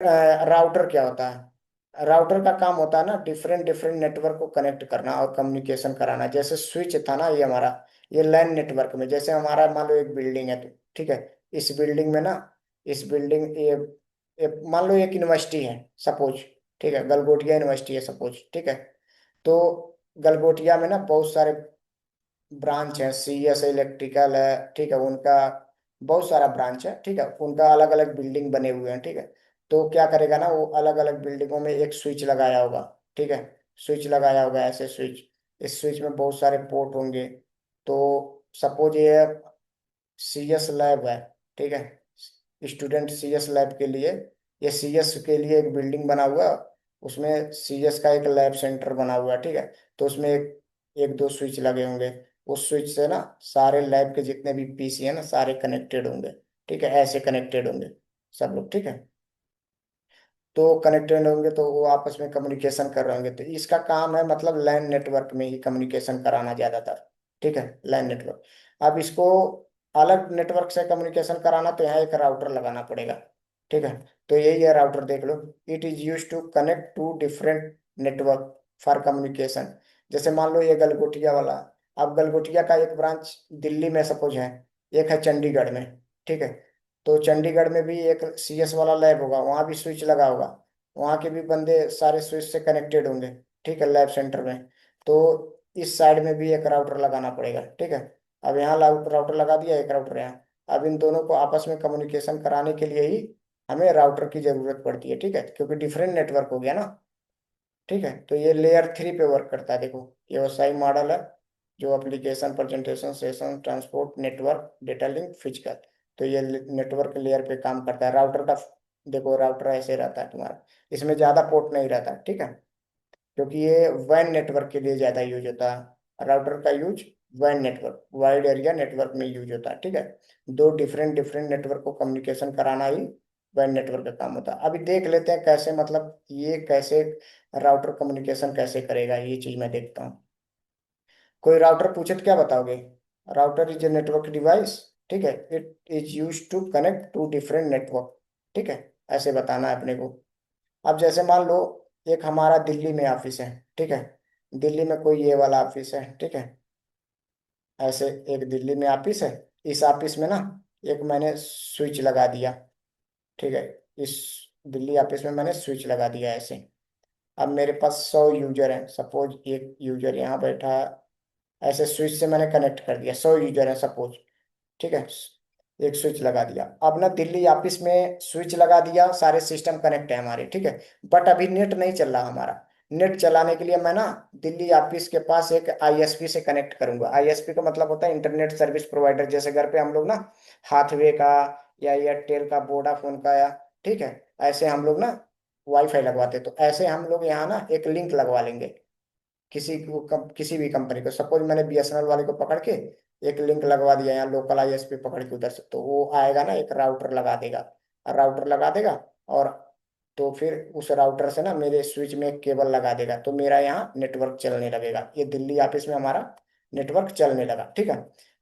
Router क्या होता है? राउटर का काम होता है ना डिफरेंट डिफरेंट नेटवर्क को कनेक्ट करना और कम्युनिकेशन कराना। जैसे स्विच था ना ये हमारा, ये लैन नेटवर्क में, जैसे हमारा मान लो एक बिल्डिंग है तो ठीक है, इस बिल्डिंग में ना, इस बिल्डिंग ये मान लो एक यूनिवर्सिटी है सपोज, ठीक है, गलगोटिया यूनिवर्सिटी है सपोज, ठीक है। तो गलगोटिया में ना बहुत सारे ब्रांच है, सीएस इलेक्ट्रिकल है, ठीक है, उनका बहुत सारा ब्रांच है, ठीक है, उनका अलग अलग बिल्डिंग बने हुए हैं, ठीक है। तो क्या करेगा ना, वो अलग अलग बिल्डिंगों में एक स्विच लगाया होगा, ठीक है, स्विच लगाया होगा ऐसे स्विच, इस स्विच में बहुत सारे पोर्ट होंगे। तो सपोज ये सीएस लैब है, ठीक है, स्टूडेंट सीएस लैब के लिए, ये सीएस के लिए एक बिल्डिंग बना हुआ है, उसमें सीएस का एक लैब सेंटर बना हुआ है, ठीक है। तो उसमें एक एक दो स्विच लगे होंगे, उस स्विच से ना सारे लैब के जितने भी पीसी है ना सारे कनेक्टेड होंगे, ठीक है, ऐसे कनेक्टेड होंगे सब लोग, ठीक है। तो कनेक्टेड होंगे तो वो आपस में कम्युनिकेशन कर रहे होंगे, तो इसका काम है मतलब लैन नेटवर्क में ही कम्युनिकेशन कराना ज्यादातर, ठीक है, लैन नेटवर्क। अब इसको अलग नेटवर्क से कम्युनिकेशन कराना तो यहाँ एक राउटर लगाना पड़ेगा, ठीक है। तो यही है राउटर, देख लो, it is use to connect to different network for communication. जैसे मान लो ये गलगोटिया वाला, अब गलगोटिया का एक ब्रांच दिल्ली में सपोज है, एक है चंडीगढ़ में, ठीक है। तो चंडीगढ़ में भी एक सीएस वाला लैब होगा, वहां भी स्विच लगा होगा, वहां के भी बंदे सारे स्विच से कनेक्टेड होंगे, ठीक है, लैब सेंटर में। तो इस साइड में भी एक राउटर लगाना पड़ेगा, ठीक है। अब यहाँ राउटर लगा दिया, एक राउटर यहाँ। अब इन दोनों को आपस में कम्युनिकेशन कराने के लिए ही हमें राउटर की जरूरत पड़ती है, ठीक है, क्योंकि डिफरेंट नेटवर्क हो गया ना, ठीक है। तो ये लेयर 3 पे वर्क करता है, देखो ये वसाई मॉडल है, जो application presentation session transport network data link physical. तो ये नेटवर्क लेयर पे काम करता है राउटर का। देखो राउटर ऐसे रहता है तुम्हारा, इसमें ज्यादा पोर्ट नहीं रहता, ठीक है, क्योंकि ये वैन नेटवर्क के लिए ज्यादा यूज होता है। राउटर का use when network, wide area network में यूज होता है, ठीक है। दो डिफरेंट डिफरेंट नेटवर्क को कम्युनिकेशन कराना ही वैन नेटवर्क का काम होता है। अभी देख लेते हैं कैसे, मतलब ये कैसे राउटर कम्युनिकेशन कैसे करेगा, ये चीज मैं देखता हूँ। कोई राउटर पूछे तो क्या बताओगे? Router is a network device, ठीक है, it is use to connect to different network, ठीक है, ऐसे बताना है अपने को। अब जैसे मान लो एक हमारा दिल्ली में ऑफिस है, ठीक है, दिल्ली में कोई ये वाला ऑफिस है, ठीक है, ऐसे एक दिल्ली में ऑफिस है, इस ऑफिस में ना एक मैंने स्विच लगा दिया, ठीक है, इस दिल्ली ऑफिस में मैंने स्विच लगा दिया ऐसे। अब मेरे पास 100 यूजर हैं, सपोज एक यूजर यहाँ बैठा है, ऐसे स्विच से मैंने कनेक्ट कर दिया, 100 यूजर है सपोज, ठीक है, एक स्विच लगा दिया। अब ना दिल्ली ऑफिस में स्विच लगा दिया, सारे सिस्टम कनेक्ट है हमारे, ठीक है, बट अभी नेट नहीं चल रहा हमारा। नेट चलाने के लिए मैं ना दिल्ली ऑफिस के पास एक आईएसपी से कनेक्ट करूंगा। आईएसपी का मतलब होता है इंटरनेट सर्विस प्रोवाइडर, जैसे घर पे हम लोग ना हाथवे का या एयरटेल का, वोडाफोन का, या ठीक है, ऐसे हम लोग ना वाईफाई लगवाते, तो ऐसे हम लोग यहाँ ना एक लिंक लगवा लेंगे किसी भी कंपनी को। सपोज मैंने बीएसएनएल वाले को पकड़ के एक लिंक लगवा दिया यहाँ लोकल आईएसपी पकड़ के उधर से, तो वो आएगा ना एक राउटर लगा देगा, राउटर लगा देगा, और तो फिर उस राउटर से ना मेरे स्विच में एक केबल लगा देगा, तो मेरा यहाँ नेटवर्क चलने लगेगा, ये दिल्ली ऑफिस में हमारा नेटवर्क चलने लगा, ठीक है।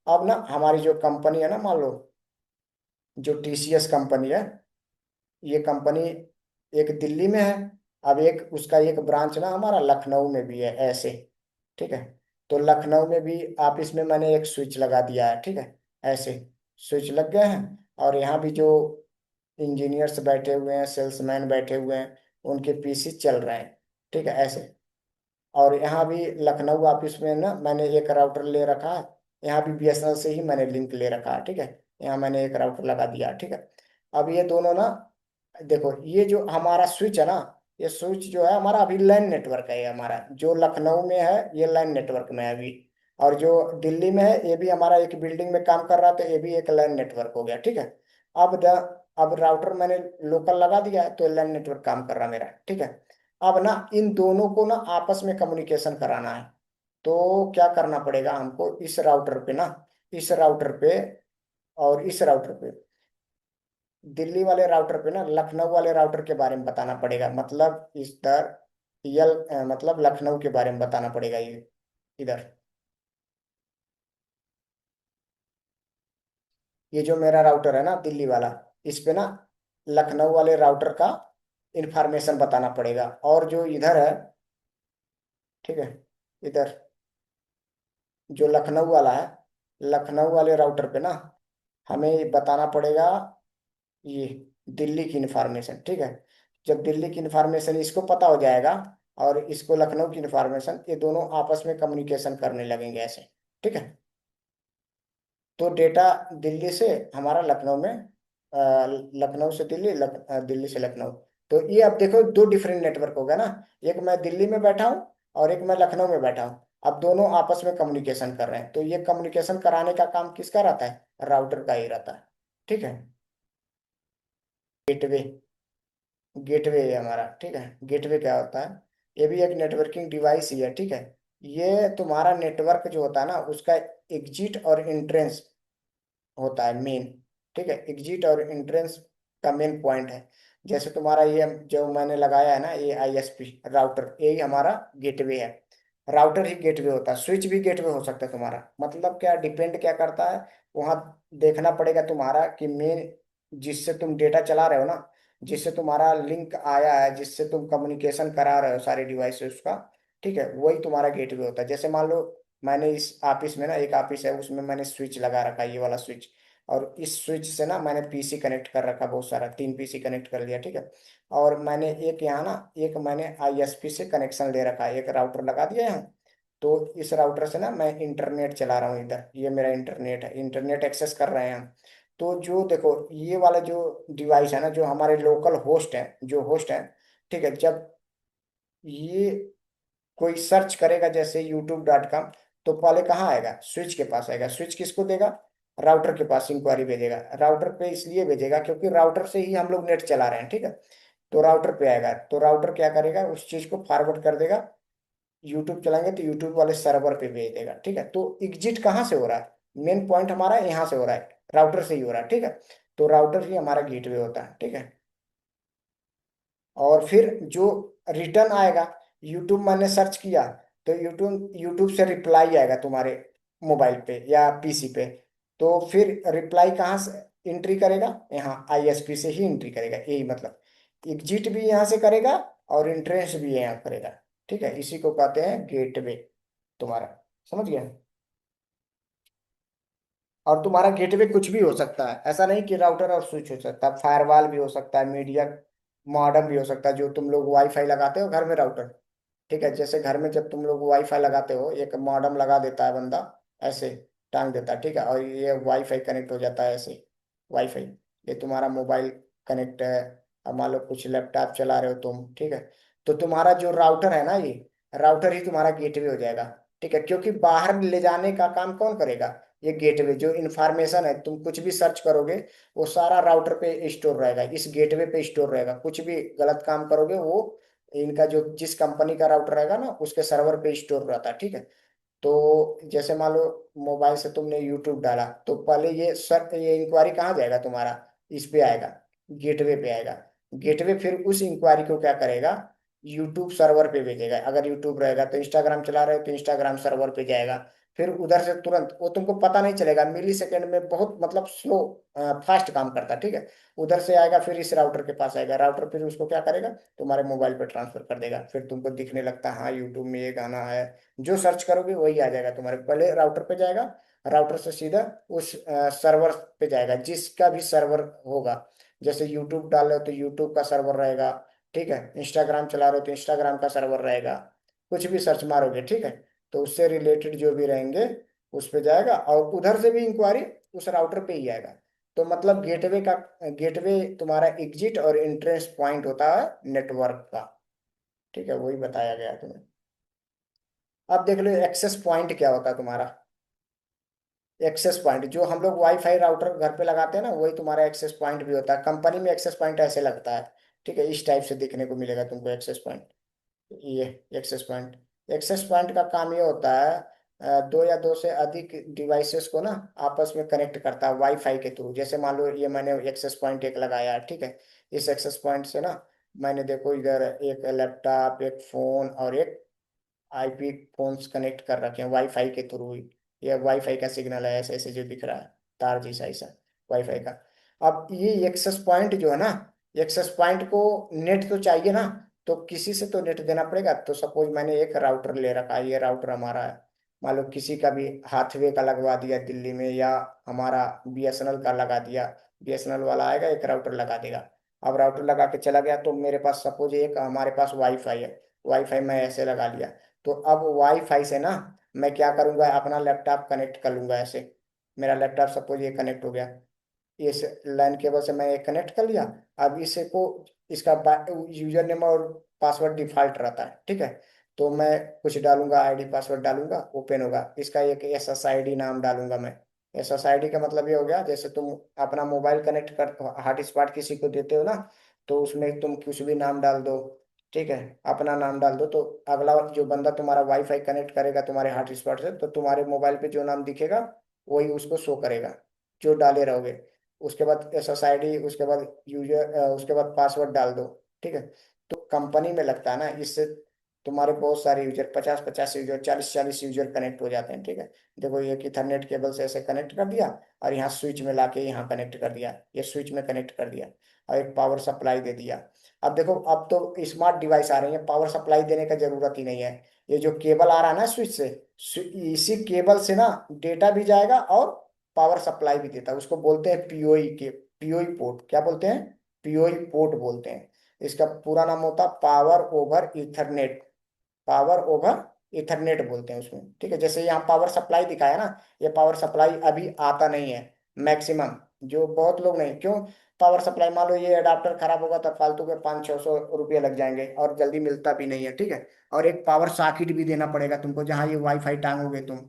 अब ना हमारी जो कंपनी है ना, मान लो जो टीसीएस कंपनी है, ये कंपनी एक दिल्ली में है, अब एक उसका एक ब्रांच ना हमारा लखनऊ में भी है ऐसे, ठीक है। तो लखनऊ में भी ऑफिस में मैंने एक स्विच लगा दिया है, ठीक है, ऐसे स्विच लग गए हैं। और यहाँ भी जो इंजीनियर्स बैठे हुए हैं, सेल्समैन बैठे हुए हैं, उनके पीसी चल रहे हैं, ठीक है, ऐसे। और यहाँ भी लखनऊ ऑफिस में ना मैंने एक राउटर ले रखा है, यहाँ भी बीएसएनएल से ही मैंने लिंक ले रखा है, ठीक है, यहाँ मैंने एक राउटर लगा दिया, ठीक है। अब ये दोनों ना, देखो ये जो हमारा स्विच है ना, ये स्विच जो है हमारा अभी लैन नेटवर्क है, ये हमारा जो लखनऊ में है ये लैन नेटवर्क में है अभी, और जो दिल्ली में है ये भी हमारा एक बिल्डिंग में काम कर रहा था, ये भी एक लैन नेटवर्क हो गया, ठीक है। अब द अब राउटर मैंने लोकल लगा दिया है तो लैन नेटवर्क काम कर रहा मेरा, ठीक है। अब ना इन दोनों को ना आपस में कम्युनिकेशन कराना है, तो क्या करना पड़ेगा हमको, इस राउटर पे ना, इस राउटर पे और इस राउटर पे, दिल्ली वाले राउटर पे ना लखनऊ वाले राउटर के बारे में बताना पड़ेगा, मतलब इधर मतलब लखनऊ के बारे में बताना पड़ेगा ये इधर, ये जो मेरा राउटर है ना दिल्ली वाला, इस पे ना लखनऊ वाले राउटर का इंफॉर्मेशन बताना पड़ेगा। और जो इधर है, ठीक है, इधर जो लखनऊ वाला है, लखनऊ वाले राउटर पे ना हमें ये बताना पड़ेगा ये दिल्ली की इंफॉर्मेशन, ठीक है। जब दिल्ली की इंफॉर्मेशन इसको पता हो जाएगा और इसको लखनऊ की इंफॉर्मेशन, ये दोनों आपस में कम्युनिकेशन करने लगेंगे ऐसे, ठीक है। तो डेटा दिल्ली से हमारा लखनऊ में, लखनऊ से दिल्ली, दिल्ली से लखनऊ। तो ये अब देखो दो डिफरेंट नेटवर्क हो गया ना। एक मैं दिल्ली में बैठा हूँ और एक मैं लखनऊ में बैठा हूँ। अब दोनों आपस में कम्युनिकेशन कर रहे हैं, तो ये कम्युनिकेशन कराने का काम किसका रहता है? राउटर का ही रहता है, ठीक है। गेटवे, गेटवे है हमारा, ठीक है। गेटवे क्या होता है? ये भी एक नेटवर्किंग डिवाइस ही है, ठीक है। ये तुम्हारा नेटवर्क जो होता है ना, उसका एग्जिट और एंट्रेंस होता है मेन, ठीक है। एग्जिट और एंट्रेंस का मेन पॉइंट है। जैसे तुम्हारा ये जो मैंने लगाया है ना, ये आईएसपी राउटर, यही हमारा गेटवे है। राउटर ही गेटवे होता है, स्विच भी गेटवे हो सकता है तुम्हारा। मतलब क्या, डिपेंड क्या करता है, वहां देखना पड़ेगा तुम्हारा कि मेन जिससे तुम डेटा चला रहे हो ना, जिससे तुम्हारा लिंक आया है, जिससे तुम कम्युनिकेशन करा रहे हो सारे डिवाइसेस का, ठीक है, वही तुम्हारा गेटवे होता है। जैसे मान लो मैंने इस ऑफिस में ना, एक ऑफिस है उसमें मैंने स्विच लगा रखा है, ये वाला स्विच। और इस स्विच से ना मैंने पीसी कनेक्ट कर रखा, बहुत सारा, 3 पीसी कनेक्ट कर लिया, ठीक है। और मैंने एक यहाँ ना, एक मैंने आईएसपी से कनेक्शन ले रखा है, एक राउटर लगा दिया यहाँ। तो इस राउटर से ना मैं इंटरनेट चला रहा हूँ इधर, ये मेरा इंटरनेट है, इंटरनेट एक्सेस कर रहे हैं हम। तो जो देखो ये वाला जो डिवाइस है ना, जो हमारे लोकल होस्ट है, जो होस्ट है, ठीक है, जब ये कोई सर्च करेगा जैसे youtube.com, तो पहले कहाँ आएगा? स्विच के पास आएगा। स्विच किसको देगा? राउटर के पास इंक्वायरी भेजेगा। राउटर पे इसलिए भेजेगा क्योंकि राउटर से ही हम लोग नेट चला रहे हैं, ठीक है। तो राउटर पे आएगा, तो राउटर क्या करेगा, उस चीज को फॉरवर्ड कर देगा। यूट्यूब चलाएंगे तो यूट्यूब वाले सर्वर पे भेज देगा, ठीक है। तो एग्जिट कहाँ से हो रहा है? मेन पॉइंट हमारा यहाँ से हो रहा है, राउटर से ही हो रहा है, ठीक है। तो राउटर ही हमारा गेटवे होता है, ठीक है। और फिर जो रिटर्न आएगा, यूट्यूब मैंने सर्च किया, तो यूट्यूब यूट्यूब से रिप्लाई आएगा तुम्हारे मोबाइल पे या पीसी पे। तो फिर रिप्लाई कहाँ से एंट्री करेगा? यहाँ आईएसपी से ही एंट्री करेगा, यही मतलब एग्जिट भी यहाँ से करेगा और एंट्रेंस भी यहाँ करेगा, ठीक है। इसी को कहते हैं गेटवे तुम्हारा, समझ गया। और तुम्हारा गेटवे कुछ भी हो सकता है, ऐसा नहीं कि राउटर और स्विच हो सकता है, फायरवॉल भी हो सकता है, मीडिया मॉडेम भी हो सकता है, जो तुम लोग वाईफाई लगाते हो घर में राउटर, ठीक है। जैसे घर में जब तुम लोग वाईफाई लगाते हो, एक मॉडेम लगा देता है बंदा, ऐसे टांग देता है, ठीक है, और ये वाईफाई कनेक्ट हो जाता है ऐसे। वाईफाई, ये तुम्हारा मोबाइल कनेक्ट है। अब मान लो कुछ लैपटॉप चला रहे हो तुम, ठीक है, तो तुम्हारा जो राउटर है ना, ये राउटर ही तुम्हारा गेटवे हो जाएगा, ठीक है। क्योंकि बाहर ले जाने का काम कौन करेगा? ये गेटवे, जो इन्फॉर्मेशन है तुम कुछ भी सर्च करोगे, वो सारा राउटर पे स्टोर रहेगा, इस गेटवे पे स्टोर रहेगा। कुछ भी गलत काम करोगे, वो इनका जो जिस कंपनी का राउटर रहेगा ना, उसके सर्वर पे स्टोर रहता है, ठीक है। तो जैसे मान लो मोबाइल से तुमने यूट्यूब डाला, तो पहले ये इंक्वायरी कहाँ जाएगा तुम्हारा? इस पे आएगा, गेटवे पे आएगा। गेटवे फिर उस इंक्वायरी को क्या करेगा? यूट्यूब सर्वर पे भेजेगा। अगर यूट्यूब रहेगा तो इंस्टाग्राम चला रहे हो तो इंस्टाग्राम सर्वर पे जाएगा। फिर उधर से तुरंत, वो तुमको पता नहीं चलेगा, मिली सेकेंड में, बहुत मतलब स्लो, फास्ट काम करता है, ठीक है। उधर से आएगा, फिर इस राउटर के पास आएगा, राउटर फिर उसको क्या करेगा? तुम्हारे मोबाइल पे ट्रांसफर कर देगा। फिर तुमको दिखने लगता है हाँ यूट्यूब में ये गाना है, जो सर्च करोगे वही आ जाएगा तुम्हारे। पहले राउटर पे जाएगा, राउटर से सीधा उस सर्वर पे जाएगा, जिसका भी सर्वर होगा। जैसे यूट्यूब डाल रहे हो तो यूट्यूब का सर्वर रहेगा, ठीक है। इंस्टाग्राम चला रहे हो तो इंस्टाग्राम का सर्वर रहेगा। कुछ भी सर्च मारोगे, ठीक है, तो उससे रिलेटेड जो भी रहेंगे उस पे जाएगा, और उधर से भी इंक्वायरी उस राउटर पे ही आएगा। तो मतलब गेटवे तुम्हारा एग्जिट और एंट्रेंस पॉइंट होता है नेटवर्क का, ठीक है, वही बताया गया है तुम्हें। अब देख लो एक्सेस पॉइंट क्या होता है तुम्हारा। एक्सेस पॉइंट जो हम लोग वाईफाई राउटर घर पे लगाते हैं ना, वही तुम्हारा एक्सेस पॉइंट भी होता है। कंपनी में एक्सेस पॉइंट ऐसे लगता है, ठीक है, इस टाइप से देखने को मिलेगा तुमको एक्सेस पॉइंट। ये एक्सेस पॉइंट, एक्सेस पॉइंट का काम ये होता है, दो या दो से अधिक डिवाइसेस को ना आपस में कनेक्ट करता है वाईफाई के थ्रू। जैसे मान लो ये मैंने एक्सेस पॉइंट एक लगाया है, ठीक है। इस एक्सेस पॉइंट से ना मैंने देखो इधर एक लैपटॉप, एक फोन और एक आईपी फोन्स कनेक्ट कर रखे हैं वाईफाई के थ्रू ही। ये वाईफाई का सिग्नल है, ऐसे ऐसे जो दिख रहा है, तार जैसा ऐसा वाईफाई का। अब ये एक्सेस पॉइंट जो है ना, एक्सेस पॉइंट को नेट तो चाहिए ना, तो किसी से तो नेट देना पड़ेगा। तो सपोज मैंने एक राउटर ले रखा है, ये राउटर हमारा है। मान लो किसी का भी हाथवे का लगवा दिया दिल्ली में, या हमारा बीएसएनएल का लगा दिया, बीएसएनएल वाला आएगा एक राउटर लगा देगा। अब राउटर लगा के चला गया, तो मेरे पास सपोज एक हमारे पास वाईफाई है, वाईफाई मैं ऐसे लगा लिया। तो अब वाईफाई से ना मैं क्या करूंगा, अपना लैपटॉप कनेक्ट कर लूंगा ऐसे। मेरा लैपटॉप सपोज ये कनेक्ट हो गया, इस लाइन केबल से मैं कनेक्ट कर लिया। अब इसे को इसका यूजर नेम और पासवर्ड डिफॉल्ट रहता है, ठीक है। तो मैं कुछ डालूंगा, आईडी पासवर्ड डालूंगा, ओपन होगा। इसका एक SSID नाम डालूंगा मैं। SSID का मतलब ये हो गया, जैसे तुम अपना मोबाइल कनेक्ट कर हॉटस्पॉट किसी को देते हो ना, तो उसमें तुम कुछ भी नाम डाल दो, ठीक है, अपना नाम डाल दो। तो अगला जो बंदा तुम्हारा वाईफाई कनेक्ट करेगा तुम्हारे हॉटस्पॉट से, तो तुम्हारे मोबाइल पे जो नाम दिखेगा वही उसको शो करेगा, जो डाले रहोगे। उसके बाद SSID, उसके बाद यूजर, उसके बाद पासवर्ड डाल दो, ठीक है। तो कंपनी में लगता है ना, इससे तुम्हारे बहुत सारे यूजर, 50-50 यूजर, 40-40 यूजर कनेक्ट हो जाते हैं, ठीक है। देखो ये ईथरनेट केबल से ऐसे कनेक्ट कर दिया, और यहाँ स्विच में लाके यहाँ कनेक्ट कर दिया, ये स्विच में कनेक्ट कर दिया, और एक पावर सप्लाई दे दिया। अब देखो, अब तो स्मार्ट डिवाइस आ रही है, पावर सप्लाई देने का जरूरत ही नहीं है। ये जो केबल आ रहा है ना स्विच से, इसी केबल से ना डेटा भी जाएगा और पावर सप्लाई भी देता है। उसको बोलते हैं पीओई के, पीओई पोर्ट। क्या बोलते हैं? पीओई पोर्ट बोलते हैं। इसका पूरा नाम होता है power over Ethernet, power over Ethernet बोलते हैं उसमें, ठीक है। जैसे यहाँ पावर सप्लाई दिखाया ना, ये पावर सप्लाई अभी आता नहीं है मैक्सिमम, जो बहुत लोग नहीं, क्यों? पावर सप्लाई मान लो ये अडाप्टर खराब होगा तो फालतू के 500-600 रुपये लग जाएंगे, और जल्दी मिलता भी नहीं है, ठीक है। और एक पावर सॉकेट भी देना पड़ेगा तुमको, जहाँ ये वाईफाई टांगोगे तुम,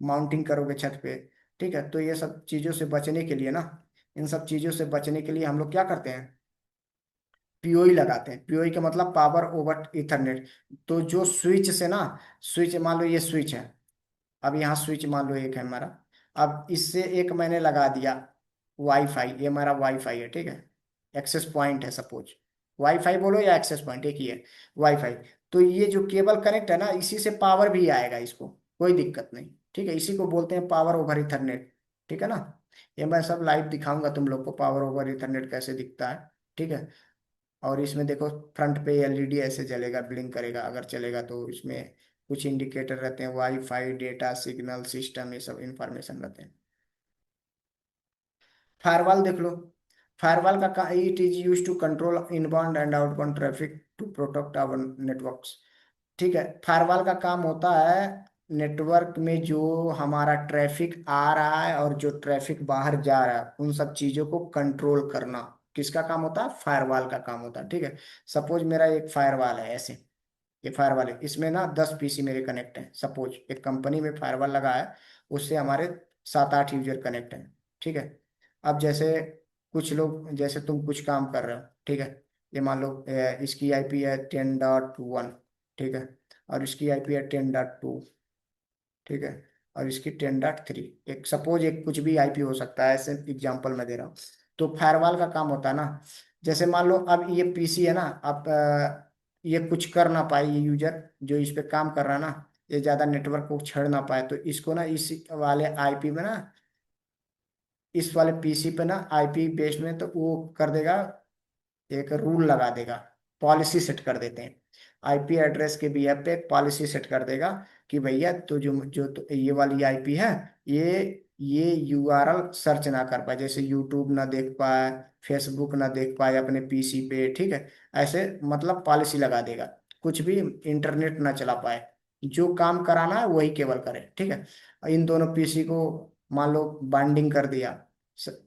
माउंटिंग करोगे छत पे, ठीक है। तो ये सब चीजों से बचने के लिए ना, इन सब चीजों से बचने के लिए हम लोग क्या करते हैं, पीओई लगाते हैं। पीओई का मतलब पावर ओवर इथरनेट। तो जो स्विच से ना, स्विच मान लो ये स्विच है, अब यहाँ स्विच मान लो एक है हमारा, अब इससे एक मैंने लगा दिया वाईफाई, ये हमारा वाईफाई है, ठीक है। एक्सेस पॉइंट है सपोज, वाईफाई बोलो या एक्सेस पॉइंट एक ही है, वाईफाई। तो ये जो केबल कनेक्ट है ना, इसी से पावर भी आएगा इसको, कोई दिक्कत नहीं, ठीक है। इसी को बोलते हैं पावर ओवर इथरनेट, ठीक है ना। ये मैं सब लाइव दिखाऊंगा तुम लोग को, पावर ओवर इथरनेट कैसे दिखता है, ठीक है। और इसमें देखो फ्रंट पे एलईडी ऐसे जलेगा, ब्लिंक करेगा अगर चलेगा तो। इसमें कुछ इंडिकेटर रहते हैं, वाईफाई, डेटा सिग्नल सिस्टम, ये सब इंफॉर्मेशन रहते हैं। फायरवॉल देख लो। फायरवॉल का it is use to control inbound and outbound traffic to protect our networks, ठीक है। फायरवॉल का काम होता है नेटवर्क में जो हमारा ट्रैफिक आ रहा है और जो ट्रैफिक बाहर जा रहा है, उन सब चीजों को कंट्रोल करना। किसका काम होता है? फायरवॉल का काम होता है, ठीक है। सपोज मेरा एक फायरवॉल है ऐसे, ये फायरवॉल है, इसमें ना 10 पीसी मेरे कनेक्ट हैं। सपोज एक कंपनी में फायरवॉल लगा है, उससे हमारे 7-8 यूजर कनेक्ट हैं, ठीक है। अब जैसे कुछ लोग, जैसे तुम कुछ काम कर रहे हो, ठीक है। ये मान लो इसकी आईपी है 10.1, ठीक है, और इसकी आईपी है 10.2, ठीक है, और इसकी 10.3। एक सपोज एक कुछ भी आईपी हो सकता है, ऐसे एग्जांपल मैं दे रहा हूँ। तो फायरवॉल का काम होता है ना, जैसे मान लो अब ये पीसी है ना, अब ये कुछ कर ना पाए, ये यूजर जो इस पे काम कर रहा है ना, ये ज्यादा नेटवर्क को छेड़ ना पाए, तो इसको ना इस वाले आईपी में ना, इस वाले पीसी पे ना आईपी बेस्ड में तो वो कर देगा, एक रूल लगा देगा, पॉलिसी सेट कर देते हैं। आईपी एड्रेस के बिहेव पे एक पॉलिसी सेट कर देगा कि भैया तो जो जो तो ये वाली आईपी है, ये ये यूआरएल सर्च ना कर पाए, जैसे यूट्यूब ना देख पाए, फेसबुक ना देख पाए अपने पीसी पे, ठीक है। ऐसे मतलब पॉलिसी लगा देगा, कुछ भी इंटरनेट ना चला पाए, जो काम कराना है वही केवल करे, ठीक है। इन दोनों पीसी को मान लो बाइंडिंग कर दिया,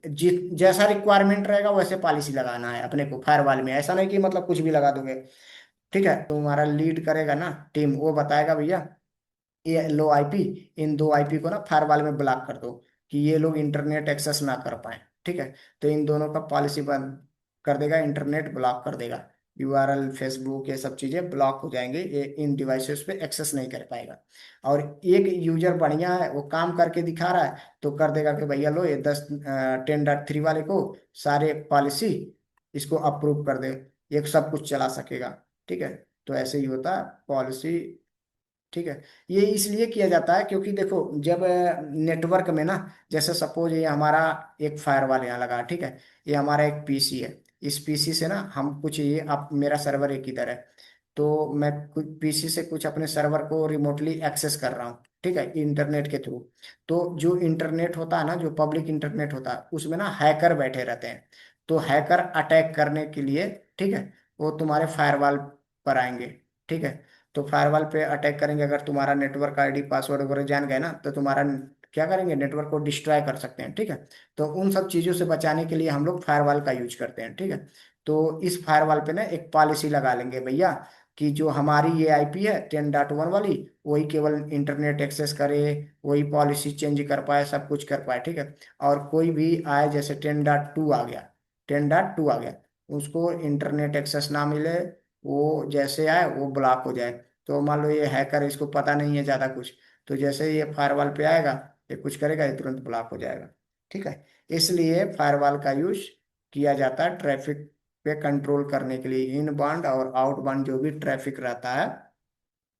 जि जैसा रिक्वायरमेंट रहेगा वैसे पॉलिसी लगाना है अपने को फायरवॉल में। ऐसा नहीं कि मतलब कुछ भी लगा दोगे, ठीक है। तुम्हारा लीड करेगा ना टीम, वो बताएगा भैया ये लो आईपी, इन दो आईपी को ना फायरवॉल में ब्लॉक कर दो कि ये लोग इंटरनेट एक्सेस ना कर पाए, ठीक है। तो इन दोनों का पॉलिसी बंद कर देगा, इंटरनेट ब्लॉक कर देगा, यूआरएल फेसबुक ये सब चीजें ब्लॉक हो जाएंगे, ये इन डिवाइसेस पे एक्सेस नहीं कर पाएगा। और एक यूजर बढ़िया है, वो काम करके दिखा रहा है, तो कर देगा कि भैया लो ये 10.3 वाले को सारे पॉलिसी इसको अप्रूव कर दे, ये सब कुछ चला सकेगा, ठीक है। तो ऐसे ही होता है पॉलिसी, ठीक है। ये इसलिए किया जाता है क्योंकि देखो, जब नेटवर्क में ना, जैसे सपोज ये हमारा एक फायरवॉल यहाँ लगा है, ठीक है, ये हमारा एक पीसी है। इस पीसी से ना हम कुछ, ये आप मेरा सर्वर एक इधर है, तो मैं कुछ पीसी से कुछ अपने सर्वर को रिमोटली एक्सेस कर रहा हूँ, ठीक है, इंटरनेट के थ्रू। तो जो इंटरनेट होता है ना, जो पब्लिक इंटरनेट होता है, उसमें ना हैकर बैठे रहते हैं। तो हैकर अटैक करने के लिए, ठीक है, वो तुम्हारे फायरवॉल पर आएंगे, ठीक है। तो फायरवॉल पे अटैक करेंगे, अगर तुम्हारा नेटवर्क आईडी पासवर्ड वगैरह जान गए ना, तो तुम्हारा क्या करेंगे, नेटवर्क को डिस्ट्रॉय कर सकते हैं, ठीक है। तो उन सब चीज़ों से बचाने के लिए हम लोग फायरवॉल का यूज करते हैं, ठीक है। तो इस फायरवॉल पे ना एक पॉलिसी लगा लेंगे भैया, कि जो हमारी ये आईपी है 10.1 वाली, वही केवल इंटरनेट एक्सेस करे, वही पॉलिसी चेंज कर पाए, सब कुछ कर पाए, ठीक है। और कोई भी आए, जैसे 10.2 आ गया, 10.2 आ गया, उसको इंटरनेट एक्सेस ना मिले, वो जैसे आए वो ब्लॉक हो जाए। तो मान लो ये हैकर, इसको पता नहीं है ज़्यादा कुछ, तो जैसे ये फायरवॉल पे आएगा, ये कुछ करेगा, ये तुरंत ब्लॉक हो जाएगा, ठीक है। इसलिए फायरवॉल का यूज किया जाता है ट्रैफिक पे कंट्रोल करने के लिए, इन बाउंड और आउट बाउंड जो भी ट्रैफिक रहता है,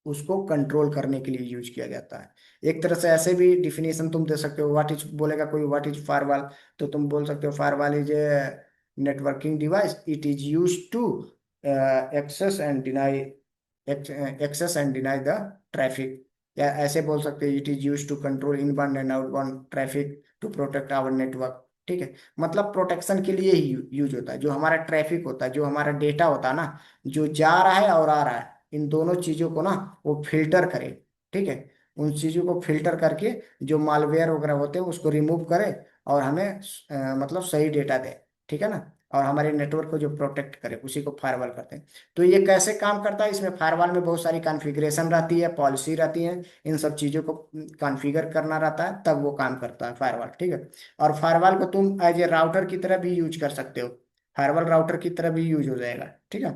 उसको कंट्रोल करने के लिए यूज किया जाता है। एक तरह से ऐसे भी डिफिनेशन तुम दे सकते हो, व्हाट इज, बोलेगा कोई व्हाट इज फायरवॉल, तो तुम बोल सकते हो firewall is a networking device, it is use to access and deny, access and deny the traffic. या ऐसे बोल सकते हैं, it is use to control inbound and outbound traffic to protect our network, ठीक है। मतलब प्रोटेक्शन के लिए ही यूज होता है, जो हमारा ट्रैफिक होता है, जो हमारा डेटा होता है ना, जो जा रहा है और आ रहा है, इन दोनों चीजों को ना वो फिल्टर करे, ठीक है। उन चीजों को फिल्टर करके जो मालवेयर वगैरह होते हैं उसको रिमूव करे, और हमें मतलब सही डेटा दे, ठीक है ना। और हमारे नेटवर्क को जो प्रोटेक्ट करे, उसी को फायरवॉल कहते हैं। तो ये कैसे काम करता है, इसमें फायरवॉल में बहुत सारी कॉन्फ़िगरेशन रहती है, पॉलिसी रहती है, इन सब चीजों को कॉन्फ़िगर करना रहता है, तब वो काम करता है फायरवॉल, ठीक है। और फायरवॉल को तुम एज ए राउटर की तरह भी यूज कर सकते हो, फायरवॉल राउटर की तरह भी यूज हो जाएगा, ठीक है।